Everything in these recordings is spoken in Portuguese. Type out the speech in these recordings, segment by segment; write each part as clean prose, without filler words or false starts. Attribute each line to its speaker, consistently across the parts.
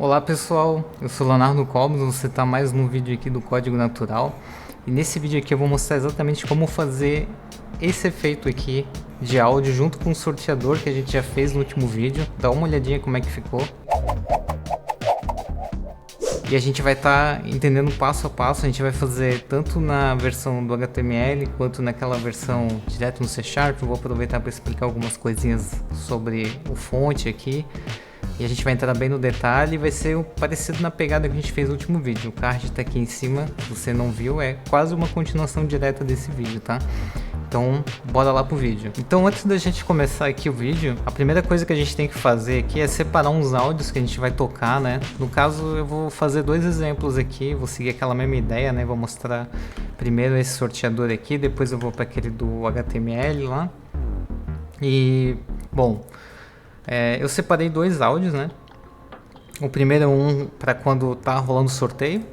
Speaker 1: Olá pessoal, eu sou Leonardo Cobos, você está mais num vídeo aqui do Código Natural. E nesse vídeo aqui eu vou mostrar exatamente como fazer esse efeito aqui de áudio junto com o sorteador que a gente já fez no último vídeo. Dá uma olhadinha como é que ficou. E a gente vai estar entendendo passo a passo, a gente vai fazer tanto na versão do HTML quanto naquela versão direto no C#. Eu vou aproveitar para explicar algumas coisinhas sobre o fonte aqui. E a gente vai entrar bem no detalhe e vai ser parecido na pegada que a gente fez no último vídeo. O card está aqui em cima, se você não viu, é quase uma continuação direta desse vídeo, tá? Então, bora lá pro vídeo. Então, antes da gente começar aqui o vídeo, a primeira coisa que a gente tem que fazer aqui é separar uns áudios que a gente vai tocar, né? No caso, eu vou fazer dois exemplos aqui, vou seguir aquela mesma ideia, né? Vou mostrar primeiro esse sorteador aqui, depois eu vou para aquele do HTML lá. E, bom... eu separei dois áudios, né? O primeiro é um para quando tá rolando o sorteio.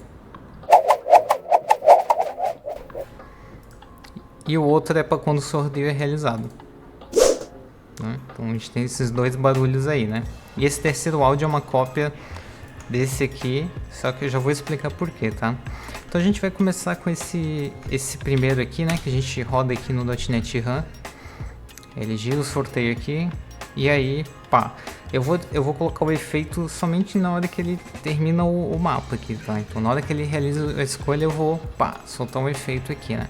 Speaker 1: E o outro é para quando o sorteio é realizado. Né? Então a gente tem esses dois barulhos aí, né? E esse terceiro áudio é uma cópia desse aqui, só que eu já vou explicar por quê, tá? Então a gente vai começar com esse primeiro aqui, né? Que a gente roda aqui no .NET Run. Ele gira o sorteio aqui. E aí, pá, eu vou colocar o efeito somente na hora que ele termina o mapa aqui, tá? Então na hora que ele realiza a escolha eu vou, pá, soltar um efeito aqui, né?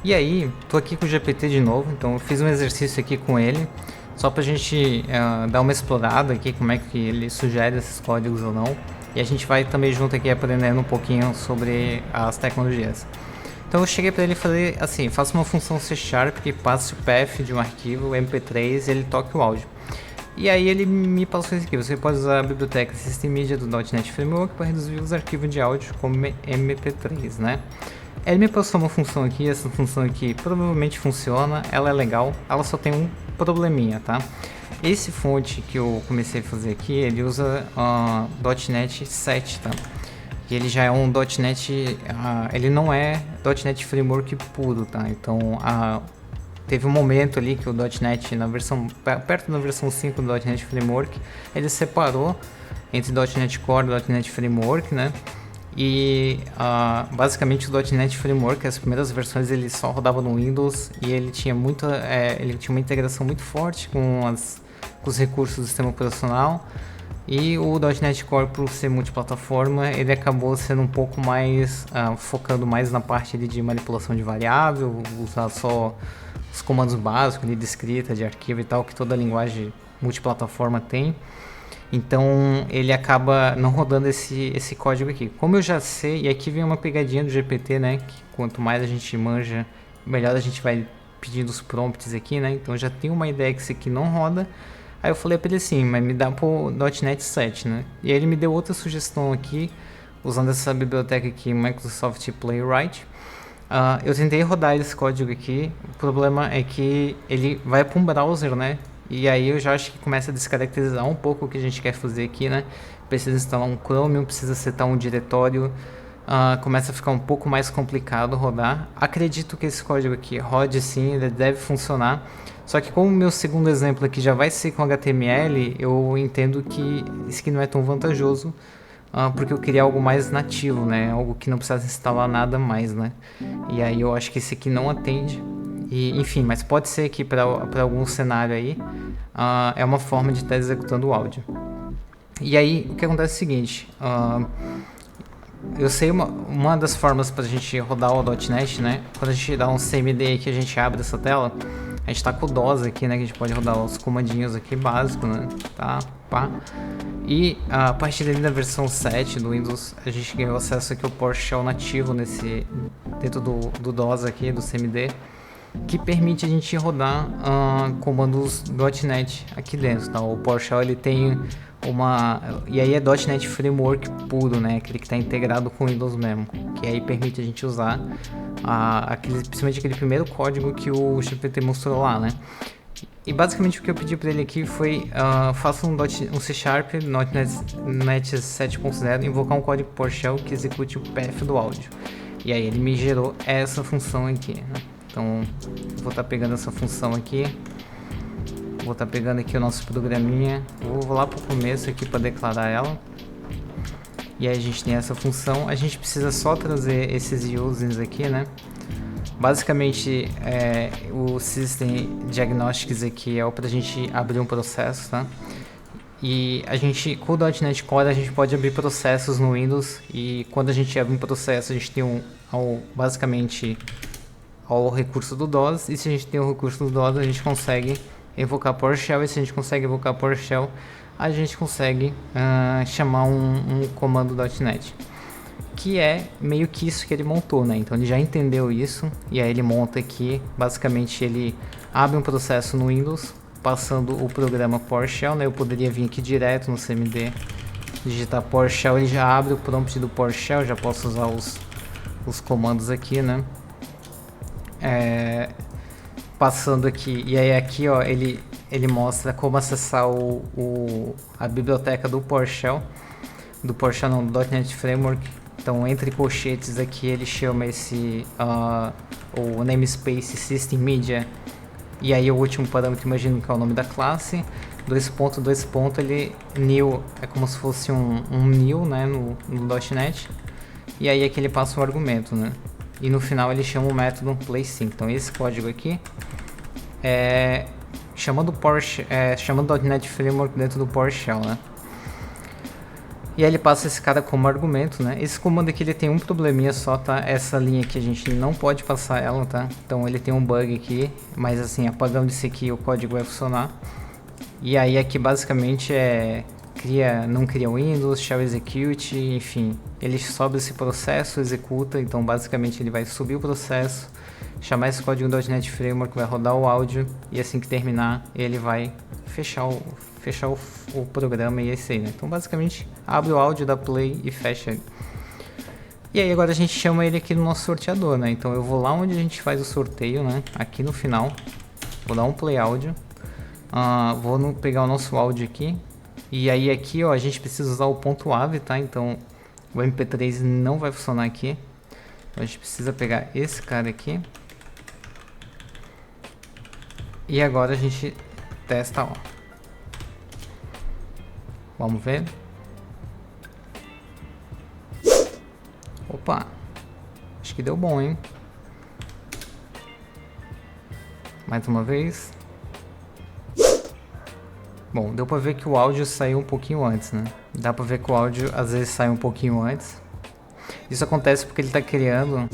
Speaker 1: E aí, tô aqui com o GPT de novo, então eu fiz um exercício aqui com ele, só pra gente dar uma explorada aqui, como é que ele sugere esses códigos ou não. E a gente vai também junto aqui aprendendo um pouquinho sobre as tecnologias. Então eu cheguei para ele e falei assim, faça uma função C# que passe o path de um arquivo MP3 e ele toque o áudio. E aí ele me passou isso aqui, você pode usar a biblioteca System Media do .NET Framework para reduzir os arquivos de áudio como MP3, né? Ele me passou uma função aqui, essa função aqui provavelmente funciona, ela é legal, ela só tem um probleminha, tá? Esse fonte que eu comecei a fazer aqui, ele usa .NET 7, tá? E ele já é um .NET, ele não é .NET Framework puro, tá? Então, teve um momento ali que o .NET, perto da versão 5 do .NET Framework, ele separou entre .NET Core e .NET Framework, né? E basicamente o .NET Framework, as primeiras versões, ele só rodava no Windows e ele tinha uma integração muito forte com os recursos do sistema operacional. E o .NET Core, por ser multiplataforma, ele acabou sendo um pouco mais, focando mais na parte ali de manipulação de variável, usar só os comandos básicos de escrita, de arquivo e tal, que toda linguagem multiplataforma tem. Então ele acaba não rodando esse código aqui. Como eu já sei, e aqui vem uma pegadinha do GPT, né, que quanto mais a gente manja, melhor a gente vai pedindo os prompts aqui, né, então eu já tenho uma ideia que isso aqui não roda. Aí eu falei para ele assim, mas me dá pro .NET 7, né? E aí ele me deu outra sugestão aqui, usando essa biblioteca aqui, Microsoft Playwright. Eu tentei rodar esse código aqui, o problema é que ele vai para um browser, né? E aí eu já acho que começa a descaracterizar um pouco o que a gente quer fazer aqui, né? Precisa instalar um Chromium, precisa setar um diretório, começa a ficar um pouco mais complicado rodar. Acredito que esse código aqui rode sim, ele deve funcionar. Só que como o meu segundo exemplo aqui já vai ser com HTML, eu entendo que isso aqui não é tão vantajoso, porque eu queria algo mais nativo, né? Algo que não precisasse instalar nada mais, né? E aí eu acho que esse aqui não atende. E, enfim, mas pode ser que para algum cenário aí, é uma forma de estar executando o áudio. E aí o que acontece é o seguinte, eu sei uma das formas para a gente rodar o .NET, né? Quando a gente dá um CMD aqui, a gente abre essa tela. A gente tá com o DOS aqui, né? Que a gente pode rodar os comandinhos aqui básicos, né? Tá, pá. E a partir da versão 7 do Windows, a gente ganhou acesso aqui ao PowerShell nativo dentro do DOS aqui, do CMD, que permite a gente rodar comandos .NET aqui dentro, tá? O PowerShell ele tem e aí é .NET Framework puro, né? Aquele que está integrado com o Windows mesmo, que aí permite a gente usar principalmente aquele primeiro código que o GPT mostrou lá, né? E basicamente o que eu pedi para ele aqui foi faça um C# .NET 7.0, invocar um código PowerShell que execute o path do áudio. E aí ele me gerou essa função aqui, né? Então vou estar pegando essa função aqui, vou estar pegando aqui o nosso programinha, vou lá para o começo aqui para declarar ela. E aí a gente tem essa função, a gente precisa só trazer esses users aqui, né? Basicamente, o System Diagnostics aqui é para a gente abrir um processo, tá? E a gente, com o .NET Core, a gente pode abrir processos no Windows, e quando a gente abre um processo, a gente tem basicamente o recurso do DOS, e se a gente tem o recurso do DOS, a gente consegue invocar PowerShell, e se a gente consegue invocar PowerShell, a gente consegue chamar um comando .NET, que é meio que isso que ele montou, né? Então ele já entendeu isso, e aí ele monta aqui, basicamente ele abre um processo no Windows, passando o programa PowerShell, né? Eu poderia vir aqui direto no CMD, digitar PowerShell, ele já abre o prompt do PowerShell, já posso usar os comandos aqui, né? Passando aqui, e aí aqui, ó, ele mostra como acessar a biblioteca do PowerShell, não, do .NET Framework. Então, entre colchetes aqui, ele chama o namespace System Media, e aí o último parâmetro, imagino que é o nome da classe, ele new, é como se fosse um new, né, no .NET, e aí aqui ele passa um argumento, né, e no final ele chama o método placeSync. Então esse código aqui chamando o .NET Framework dentro do PowerShell, né. E aí ele passa esse cara como argumento, né? Esse comando aqui ele tem um probleminha só, tá? Essa linha aqui a gente não pode passar ela, tá? Então ele tem um bug aqui, mas assim, apagando isso aqui o código vai funcionar. E aí aqui basicamente não cria Windows, shell execute, enfim. Ele sobe esse processo, executa, então basicamente ele vai subir o processo, chamar esse código .NET Framework, vai rodar o áudio, e assim que terminar ele vai fechar o programa, e é isso aí, né? Então basicamente abre o áudio, dá play e fecha ele. E aí agora a gente chama ele aqui no nosso sorteador, né? Então eu vou lá onde a gente faz o sorteio, né? Aqui no final, vou dar um play áudio, vou pegar o nosso áudio aqui, e aí aqui, ó, a gente precisa usar o ponto .avi, tá? Então o MP3 não vai funcionar aqui, então a gente precisa pegar esse cara aqui, e agora a gente testa, ó. Vamos ver. Opa, acho que deu bom, hein? Mais uma vez. Bom, deu pra ver que o áudio saiu um pouquinho antes, né? Dá pra ver que o áudio às vezes sai um pouquinho antes. Isso acontece porque ele tá criando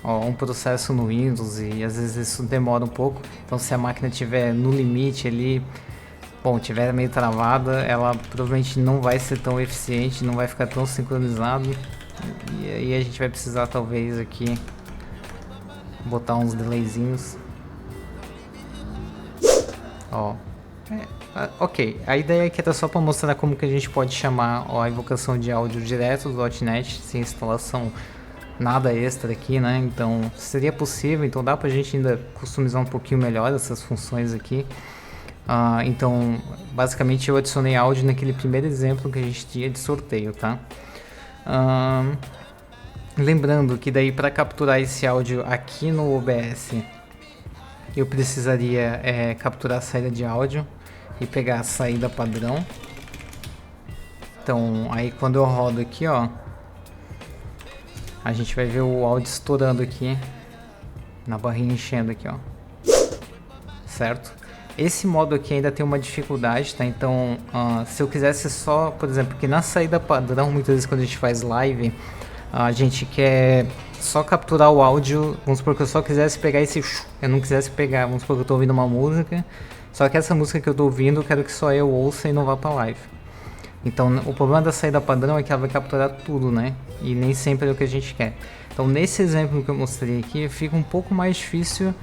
Speaker 1: um processo no Windows, e às vezes isso demora um pouco. Então se a máquina estiver no limite ali, tiver meio travada, ela provavelmente não vai ser tão eficiente, não vai ficar tão sincronizado. E aí a gente vai precisar talvez aqui botar uns delayzinhos. Ok, a ideia aqui era só para mostrar como que a gente pode chamar a invocação de áudio direto do .NET, sem instalação nada extra aqui, né? Então seria possível, então dá pra gente ainda customizar um pouquinho melhor essas funções aqui. Então basicamente eu adicionei áudio naquele primeiro exemplo que a gente tinha de sorteio, tá? Lembrando que daí para capturar esse áudio aqui no OBS eu precisaria capturar a saída de áudio e pegar a saída padrão. Então aí quando eu rodo aqui, ó, a gente vai ver o áudio estourando aqui na barrinha, enchendo aqui, ó, certo? Esse modo aqui ainda tem uma dificuldade, tá? Então se eu quisesse só, por exemplo, que na saída padrão, muitas vezes quando a gente faz live, a gente quer só capturar o áudio. Vamos supor que eu só quisesse pegar eu não quisesse pegar, vamos supor que eu tô ouvindo uma música, só que essa música que eu tô ouvindo eu quero que só eu ouça e não vá pra live. Então o problema da saída padrão é que ela vai capturar tudo, né? E nem sempre é o que a gente quer. Então nesse exemplo que eu mostrei aqui, fica um pouco mais difícil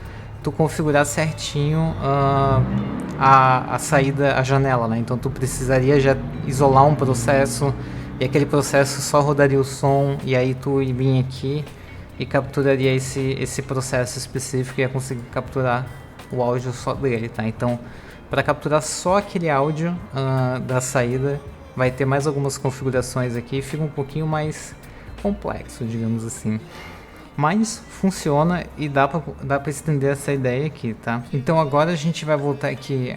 Speaker 1: tu configurar certinho a saída, a janela, né? Então tu precisaria já isolar um processo, e aquele processo só rodaria o som, e aí tu vinha aqui e capturaria esse processo específico e ia conseguir capturar o áudio só dele, tá? Então para capturar só aquele áudio da saída vai ter mais algumas configurações aqui, fica um pouquinho mais complexo, digamos assim. Mas funciona e dá pra estender essa ideia aqui, tá? Então agora a gente vai voltar aqui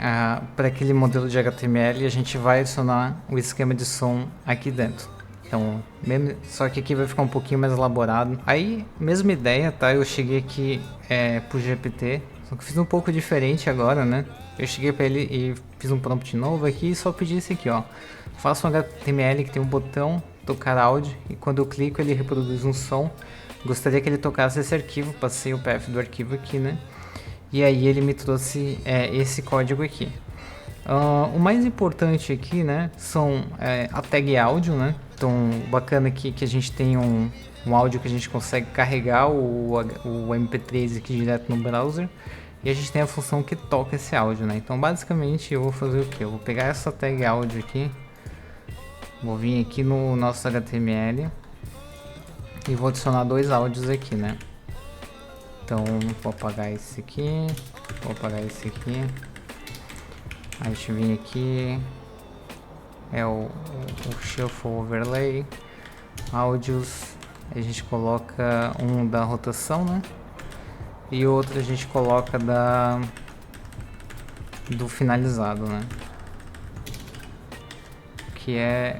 Speaker 1: para aquele modelo de HTML e a gente vai adicionar o esquema de som aqui dentro. Então, só que aqui vai ficar um pouquinho mais elaborado. Aí, mesma ideia, tá? Eu cheguei aqui pro GPT, só que fiz um pouco diferente agora, né? Eu cheguei pra ele e fiz um prompt novo aqui e só pedi esse aqui, ó. Faça um HTML que tem um botão, tocar áudio, e quando eu clico ele reproduz um som. Gostaria que ele tocasse esse arquivo, passei o path do arquivo aqui, né? E aí ele me trouxe esse código aqui. O mais importante aqui, né, são a tag áudio, né? Então, bacana aqui que a gente tem um áudio que a gente consegue carregar o MP3 aqui direto no browser. E a gente tem a função que toca esse áudio, né? Então, basicamente, eu vou fazer o que? Eu vou pegar essa tag áudio aqui, vou vir aqui no nosso HTML e vou adicionar dois áudios aqui, né? Então, vou apagar esse aqui, vou apagar esse aqui. A gente vem aqui, o Shuffle Overlay, áudios, a gente coloca um da rotação, né? E outro a gente coloca do finalizado, né? Que é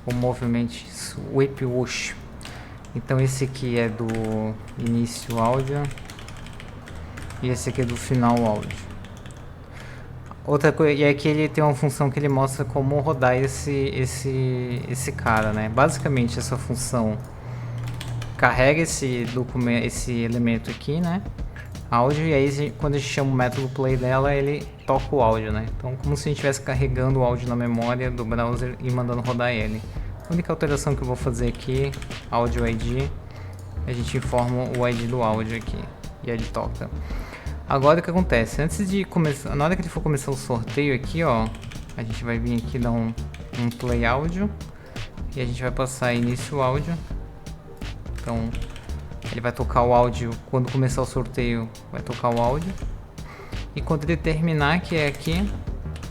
Speaker 1: o movimento Sweep Whoosh. Então esse aqui é do início áudio e esse aqui é do final áudio. Outra coisa, e aqui ele tem uma função que ele mostra como rodar esse cara, né? Basicamente essa função carrega esse elemento aqui, né? Áudio, e aí quando a gente chama o método play dela, ele toca o áudio, né? Então como se a gente estivesse carregando o áudio na memória do browser e mandando rodar ele. A única alteração que eu vou fazer aqui, áudio ID, a gente informa o ID do áudio aqui e ele toca. Agora o que acontece? Antes de começar, na hora que ele for começar o sorteio aqui, ó, a gente vai vir aqui dar um play áudio e a gente vai passar início áudio. Então ele vai tocar o áudio quando começar o sorteio, vai tocar o áudio. E quando ele terminar, que é aqui,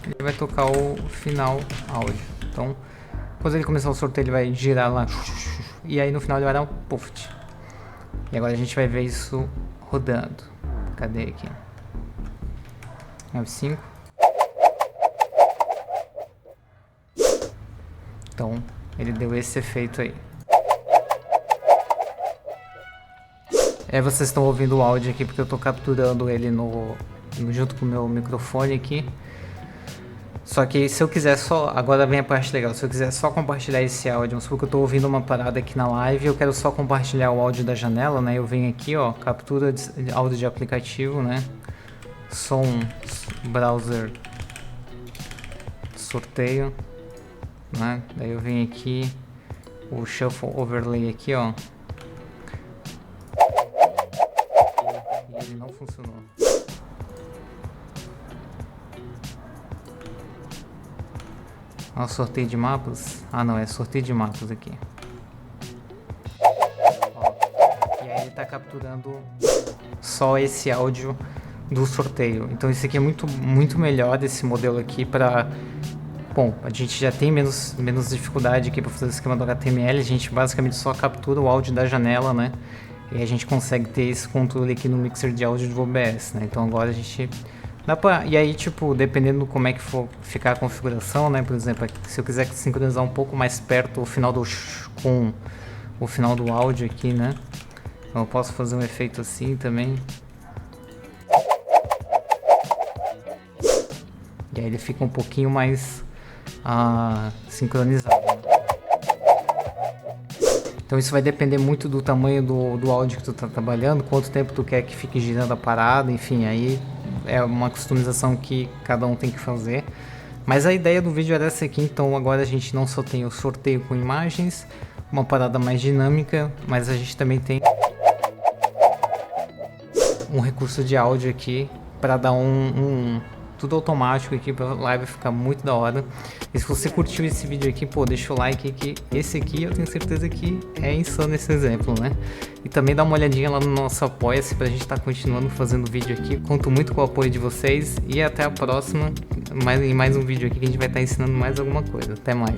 Speaker 1: ele vai tocar o final áudio. Então, quando ele começar o sorteio, ele vai girar lá e aí no final ele vai dar um puff. E agora a gente vai ver isso rodando. Cadê aqui? F5. Então, ele deu esse efeito aí. Vocês estão ouvindo o áudio aqui porque eu estou capturando ele junto com o meu microfone aqui. Só que se eu quiser só... Agora vem a parte legal. Se eu quiser só compartilhar esse áudio, vamos supor que eu estou ouvindo uma parada aqui na live e eu quero só compartilhar o áudio da janela, né? Eu venho aqui, ó, captura de áudio de aplicativo, né? Som, browser, sorteio, né? Daí eu venho aqui, o Shuffle Overlay aqui, ó. E ele não funcionou. Ó, sorteio de mapas. Ah, não, é sorteio de mapas aqui. Ó, e aí ele tá capturando só esse áudio do sorteio. Então esse aqui é muito melhor, esse modelo aqui para... Bom, a gente já tem menos dificuldade aqui para fazer o esquema do HTML. A gente basicamente só captura o áudio da janela, né? E a gente consegue ter esse controle aqui no mixer de áudio do OBS, né? Então agora a gente... E aí, tipo, dependendo como é que for ficar a configuração, né? Por exemplo, se eu quiser sincronizar um pouco mais perto o final com o final do áudio aqui, né? Então eu posso fazer um efeito assim também. E aí ele fica um pouquinho mais sincronizado. Então isso vai depender muito do tamanho do áudio que tu tá trabalhando, quanto tempo tu quer que fique girando a parada, enfim, aí é uma customização que cada um tem que fazer. Mas a ideia do vídeo era essa aqui, então agora a gente não só tem o sorteio com imagens, uma parada mais dinâmica, mas a gente também tem um recurso de áudio aqui para dar tudo automático aqui para a live ficar muito da hora. E se você curtiu esse vídeo aqui, pô, deixa o like, que esse aqui eu tenho certeza que é insano esse exemplo, né? E também dá uma olhadinha lá no nosso Apoia-se pra gente estar continuando fazendo vídeo aqui. Conto muito com o apoio de vocês e até a próxima, em mais um vídeo aqui que a gente vai estar ensinando mais alguma coisa. Até mais!